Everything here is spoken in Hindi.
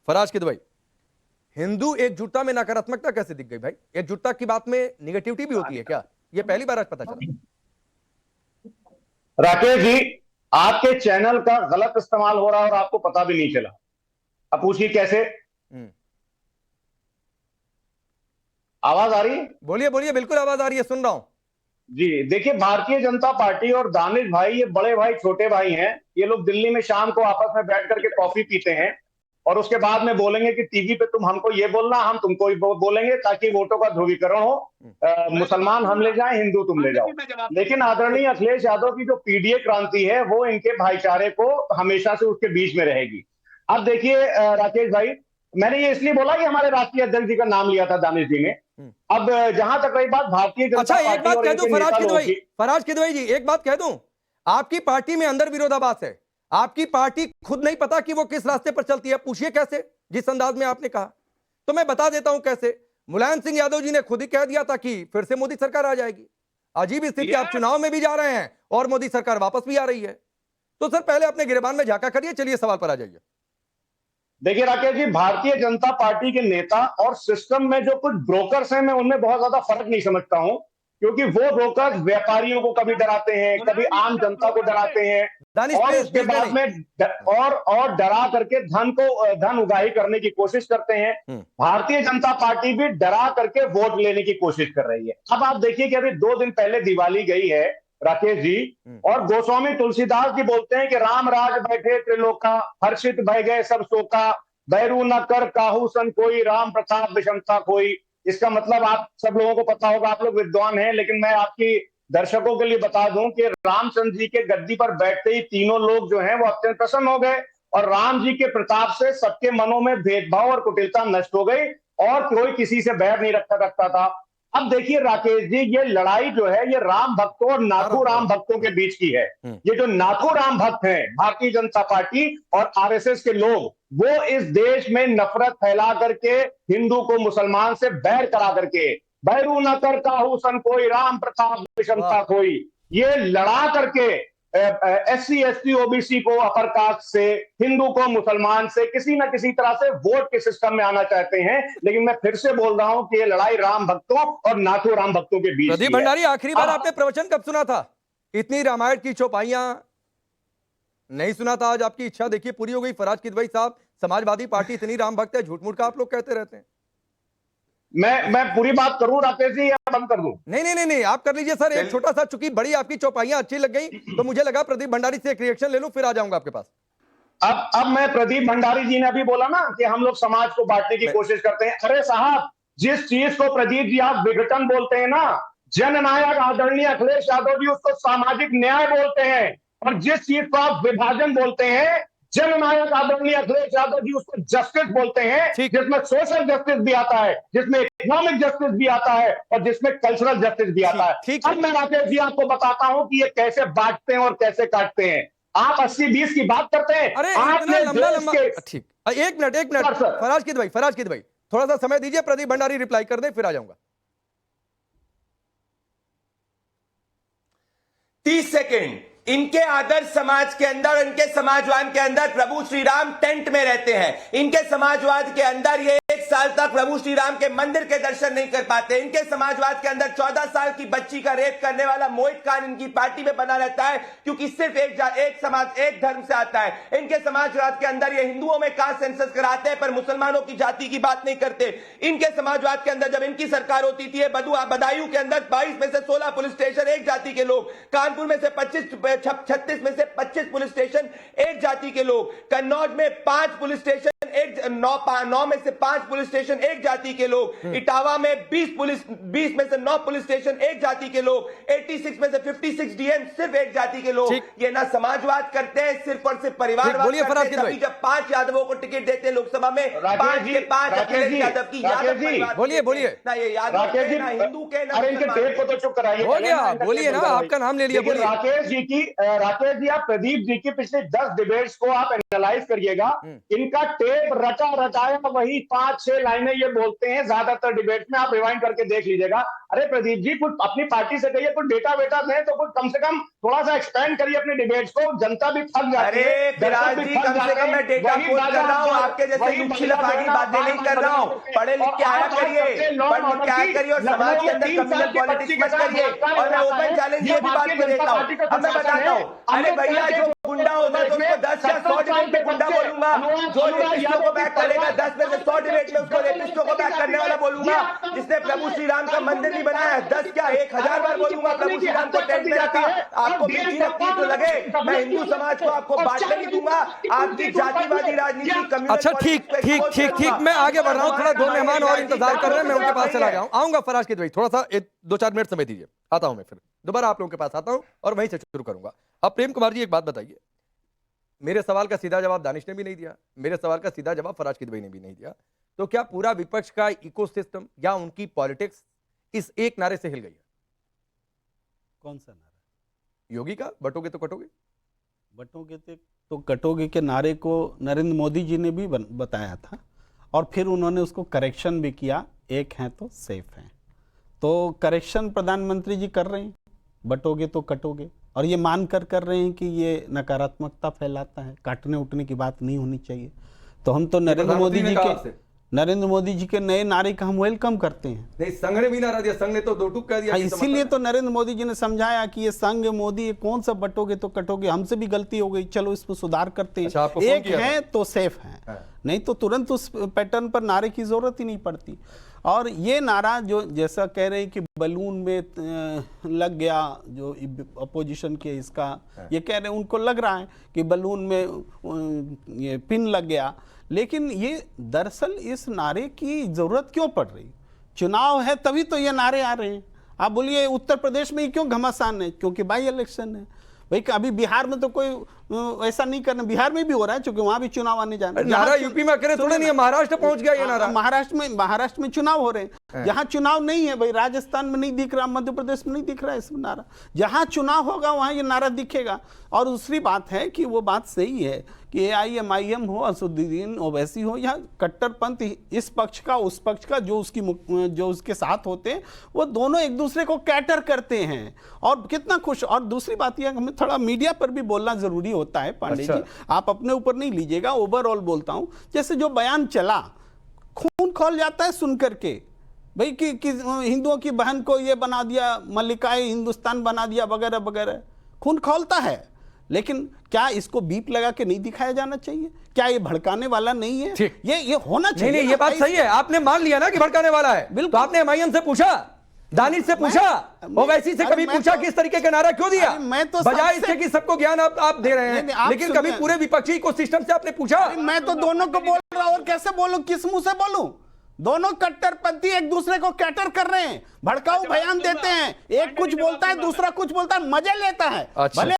फराज किदवई, हिंदू एकजुटता में नकारात्मकता कैसे दिख गई भाई? एकजुटता की बात में निगेटिविटी भी होती है क्या? ये पहली बार आज पता चला। राकेश जी, आपके चैनल का गलत इस्तेमाल हो रहा है और आपको पता भी नहीं चला। अब पूछिए कैसे। आवाज आ रही है? बोलिए बोलिए, बिल्कुल आवाज आ रही है, सुन रहा हूं जी देखिए, भारतीय जनता पार्टी और दानिश भाई, ये बड़े भाई छोटे भाई हैं। ये लोग दिल्ली में शाम को आपस में बैठ करके कॉफी पीते हैं और उसके बाद में बोलेंगे कि टीवी पे तुम हमको ये बोलना, हम तुमको ये बोलेंगे, ताकि वोटों का ध्रुवीकरण हो। मुसलमान हम ले जाए, हिंदू तुम ले जाओ। लेकिन आदरणीय अखिलेश यादव की जो पीडीए क्रांति है वो इनके भाईचारे को हमेशा से उसके बीच में रहेगी। अब देखिए राकेश भाई, मैंने ये इसलिए बोला कि हमारे राष्ट्रीय अध्यक्ष जी का नाम लिया था दानिश जी ने। अब जहां तक रही बात भारतीय जनता अच्छा, एक बात कह दूं फराज किदवई जी, एक बात कह दूं, आपकी पार्टी में अंदर विरोधाभास है। आपकी पार्टी खुद नहीं पता कि वो किस रास्ते पर चलती है। पूछिए कैसे, जिस अंदाज में आपने कहा। तो मैं बता देता हूं कैसे। मुलायम सिंह यादव जी ने खुद ही कह दिया था कि फिर से मोदी सरकार आ जाएगी। अजीब स्थिति, आप चुनाव में भी जा रहे हैं और मोदी सरकार वापस भी आ रही है। तो सर पहले अपने गिरेबान में झांका करिए, चलिए सवाल पर आ जाइए। देखिए राकेश जी, भारतीय जनता पार्टी के नेता और सिस्टम में जो कुछ ब्रोकर्स हैं, मैं उनमें बहुत ज्यादा फर्क नहीं समझता हूं, क्योंकि वो ब्रोकर्स व्यापारियों को कभी डराते हैं, कभी आम जनता को डराते हैं और उसके बाद में और डरा करके धन उगाही करने की कोशिश करते हैं। भारतीय जनता पार्टी भी डरा करके वोट लेने की कोशिश कर रही है। अब आप देखिए कि अभी 2 दिन पहले दिवाली गई है राकेश जी, और गोस्वामी तुलसीदास जी बोलते हैं कि राम राज बैठे त्रिलोका, हर्षित भय गए सब शोका, बैरू न कर काहू सन कोई, राम प्रताप विषमता कोई। इसका मतलब आप सब लोगों को पता होगा, आप लोग विद्वान हैं, लेकिन मैं आपकी दर्शकों के लिए बता दूं कि रामचंद्र जी के गद्दी पर बैठते ही तीनों लोग जो हैं वो अत्यंत प्रसन्न हो गए और राम जी के प्रताप से सबके मनों में भेदभाव और कुटिलता नष्ट हो गई और कोई किसी से बैर नहीं रखता था। अब देखिए राकेश जी, ये लड़ाई जो है ये राम भक्तों और नाथू राम भक्तों के बीच की है। ये जो नाथू राम भक्त हैं, भारतीय जनता पार्टी और आरएसएस के लोग, वो इस देश में नफरत फैला करके हिंदू को मुसलमान से बैर करा करके, बैरू न कर काहू सन कोई, राम प्रताप विषमता कोई, ये लड़ा करके SC ST OBC को अपर कास्ट से, हिंदू को मुसलमान से किसी ना किसी तरह से वोट के सिस्टम में आना चाहते हैं। लेकिन मैं फिर से बोल रहा हूं कि ये लड़ाई राम भक्तों और नाथू राम भक्तों के बीच। प्रदीप भंडारी, आखिरी बार आपने प्रवचन कब सुना था? इतनी रामायण की चौपाइयां नहीं सुना था, आज आपकी इच्छा देखिए पूरी हो गई। फराज किदवई साहब, समाजवादी पार्टी इतनी राम भक्त है, झूठ मूठ का आप लोग कहते रहते हैं। मैं पूरी बात करूं राकेश जी या बंद कर दूं? नहीं, आप कर लीजिए सर। एक छोटा सा, चूंकि बड़ी आपकी चौपाइयां अच्छी लग गई तो मुझे लगा प्रदीप भंडारी से एक रिएक्शन ले लूं, फिर आ जाऊंगा आपके पास। अब मैं, प्रदीप भंडारी जी ने अभी बोला ना कि हम लोग समाज को बांटने की कोशिश करते हैं। अरे साहब, जिस चीज को प्रदीप जी आप विघटन बोलते हैं ना, जननायक आदरणीय अखिलेश यादव जी उसको सामाजिक न्याय बोलते हैं, और जिस चीज को आप विभाजन बोलते हैं, जननायक आदरणीय अखिलेश यादव जी उसको जस्टिस बोलते हैं, जिसमें सोशल जस्टिस भी आता है, जिसमें इकोनॉमिक जस्टिस भी आता है और जिसमें कल्चरल जस्टिस भी आता है। अब मैं राकेश जी आपको बताता हूं कि ये कैसे बांटते हैं और कैसे काटते हैं। आप 80-20 की बात करते हैं। अरे ठीक, एक मिनट फराज किदवई थोड़ा सा समय दीजिए, प्रदीप भंडारी रिप्लाई कर दे, फिर आ जाऊंगा। 30 सेकेंड। इनके आदर्श समाज के अंदर, इनके समाजवाद के अंदर प्रभु श्री राम टेंट में रहते हैं। इनके समाजवाद के अंदर ये 1 साल तक प्रभु श्री राम के मंदिर के दर्शन नहीं कर पाते। इनके समाजवाद के अंदर 14 साल की बच्ची का रेप करने वाला मोहित खान इनकी पार्टी में बना रहता है, क्योंकि सिर्फ एक समाज, एक धर्म से आता है। इनके समाजवाद के अंदर ये हिंदुओं में कास्ट सेंसस कराते हैं पर मुसलमानों की जाति की बात नहीं करते। इनके समाजवाद के अंदर जब इनकी सरकार होती थी, बदायूं के अंदर 22 में से 16 पुलिस स्टेशन एक जाति के लोग, कानपुर में से 36 में से 25 पुलिस स्टेशन एक जाति के लोग, कन्नौज में 5 पुलिस स्टेशन, 9 में से 5 पुलिस स्टेशन एक जाति के लोग, इटावा में 20 में से 9 पुलिस स्टेशन एक जाति के लोग, 86 में से 56 डीएम सिर्फ एक जाति के लोग। ये ना समाजवाद करते हैं, सिर्फ और सिर्फ परिवारवाद करते हैं। जब 5 यादवों को टिकट देते हैं लोकसभा में, 5 के 5 अखिलेश यादव की यादव, बोलिए ना ये यादव के, ना हिंदू के, ना इनके टेप को तो चुप कराइए। हो गया, बोलिए ना, आपका नाम ले लिया, बोलिए। राकेश जी, आप प्रदीप जी की पिछले 10 डिबेट्स को आप एनालाइज करिएगा। इनका टेप सिर्फ रचा रचाया वही 5-6 लाइनें ये बोलते हैं ज्यादातर डिबेट में, आप रिवाइंड करके देख लीजिएगा। अरे प्रदीप जी, कुछ अपनी पार्टी से कहिए, कुछ डेटा वेटा दें, तो कुछ कम से कम थोड़ा सा एक्सपेंड करिए अपने डिबेट्स को, जनता भी थक जाती है। अरे फिराज जी, कम से कम मैं डेटा कोट कर रहा हूँ, आपके जैसे लुच्ची लफागी बातें नहीं कर रहा हूँ। पढ़े लिख के आया करिए, पढ़ लिख के आया करिए और समाज के अंदर कम्युनल पॉलिटिक्स मत करिए। और मैं ओपन चैलेंज ये भी बात को देता हूँ, अब मैं बताता हूँ। अरे भैया, जो गुंडा होता है तो उसको 10 या 100 डिबेट में गुंडा बोलूंगा, जो रेपिस्टों को बैक करेगा 10 में से 100 डिबेट में उसको रेपिस्टों को बैक करने वाला बोलूंगा। जिसने प्रभु श्री राम का मंदिर नहीं बनाया, 10 क्या 1000 बार बोलूंगा प्रभु श्री राम को टेंट में रखा। आपको बेटी लगती तो लगे, मैं हिंदू समाज को आपको बांटने नहीं दूंगा। आपकी जातिवादी राजनीति। अच्छा, ठीक, मैं आगे बढ़ रहा हूं। थोड़ा 2 मेहमान और इंतजार कर रहे हैं, मैं उनके पास चला गया हूं। आऊंगा फराज किदवई, थोड़ा सा 2-4 मिनट समय दीजिए, आता हूं मैं, फिर दोबारा आप लोगों के पास आता हूं और वहीं से शुरू करूंगा। अब प्रेम कुमार जी, एक बात बताइए, मेरे सवाल का सीधा जवाब दानिश ने भी नहीं दिया, मेरे सवाल का सीधा जवाब फराज किदवई ने भी नहीं दिया, तो क्या पूरा विपक्ष का इकोसिस्टम या उनकी पॉलिटिक्स इस एक नारे से हिल गई है? कौन सा नारा? योगी का बटोगे तो कटोगे? बटोगे तो कटोगे के नारे को नरेंद्र मोदी जी ने भी बताया था और फिर उन्होंने उसको करेक्शन भी किया, एक हैं तो सेफ हैं। तो करेक्शन प्रधानमंत्री जी कर रहे हैं, बटोगे तो कटोगे, और ये मान कर रहे हैं कि ये नकारात्मकता फैलाता है, काटने उठने की बात नहीं होनी चाहिए। तो हम तो नरेंद्र मोदी जी के नए नारे का हम वेलकम करते हैं। नहीं, संघ ने भी नारा दिया, संघ ने तो 2 टूक कह दिया। इसीलिए तो नरेंद्र मोदी जी ने समझाया कि ये संघ मोदी, ये कौन सा बटोगे तो कटोगे, हमसे भी गलती हो गई, चलो इसको सुधार करते हैं। अच्छा, एक है तो सेफ है, नहीं तो तुरंत उस पैटर्न पर नारे की जरूरत ही नहीं पड़ती। और ये नारा जो जैसा कह रहे हैं कि बलून में लग गया, जो अपोजिशन के इसका ये कह रहे हैं, उनको लग रहा है कि बलून में ये पिन लग गया, लेकिन ये दरअसल इस नारे की जरूरत क्यों पड़ रही? चुनाव है तभी तो ये नारे आ रहे हैं। आप बोलिए उत्तर प्रदेश में क्यों घमासान है? क्योंकि बाई इलेक्शन है भाई। अभी बिहार में तो कोई ऐसा नहीं करना, बिहार में भी हो रहा है क्योंकि वहां भी चुनाव आने जाना। नारा यूपी में करे थोड़ा नहीं है, महाराष्ट्र पहुंच गया ये नारा। महाराष्ट्र में चुनाव हो रहे हैं, जहां चुनाव नहीं है भाई, राजस्थान में नहीं दिख रहा, मध्य प्रदेश में नहीं दिख रहा है इसमें नारा। जहां चुनाव होगा वहां ये नारा दिखेगा। और दूसरी बात है कि वो बात सही है कि AIM हो, असदुद्दीन ओवैसी हो, या कट्टरपंथ इस पक्ष का उस पक्ष का, जो उसके साथ होते हैं, वो दोनों एक दूसरे को कैटर करते हैं और कितना खुश। और दूसरी बात यह, हमें थोड़ा मीडिया पर भी बोलना जरूरी होता है पांडे जी, आप अपने ऊपर नहीं लीजिएगा, ओवरऑल बोलता हूं। जैसे जो बयान चला, खून खौल जाता है सुन करके भाई कि हिंदुओं की बहन को ये बना दिया, मल्लिकाए हिंदुस्तान बना दिया, वगैरह वगैरह, खून खौलता है। लेकिन क्या इसको बीप लगा के नहीं दिखाया जाना चाहिए? क्या ये भड़काने वाला नहीं है? ये होना चाहिए। नहीं, ये बात सही है, आपने मान लिया ना कि भड़काने वाला है। तो आपने MIM से पूछा, दानिश से पूछा, ओवैसी से कभी पूछा कि इस तरीके का नारा क्यों दिया? मैं तो बजाय इसके कि सबको ज्ञान आप दे रहे हैं, लेकिन कभी पूरे विपक्षी इकोसिस्टम से आपने पूछा? मैं तो दोनों को बोल रहा हूं, और कैसे बोलूं, किस मुंह से बोलूं? दोनों कट्टरपंथी एक दूसरे को कैटर कर रहे हैं, भड़काऊ बयान देते हैं, एक कुछ बोलता है दूसरा कुछ बोलता है, मजे लेता है। भले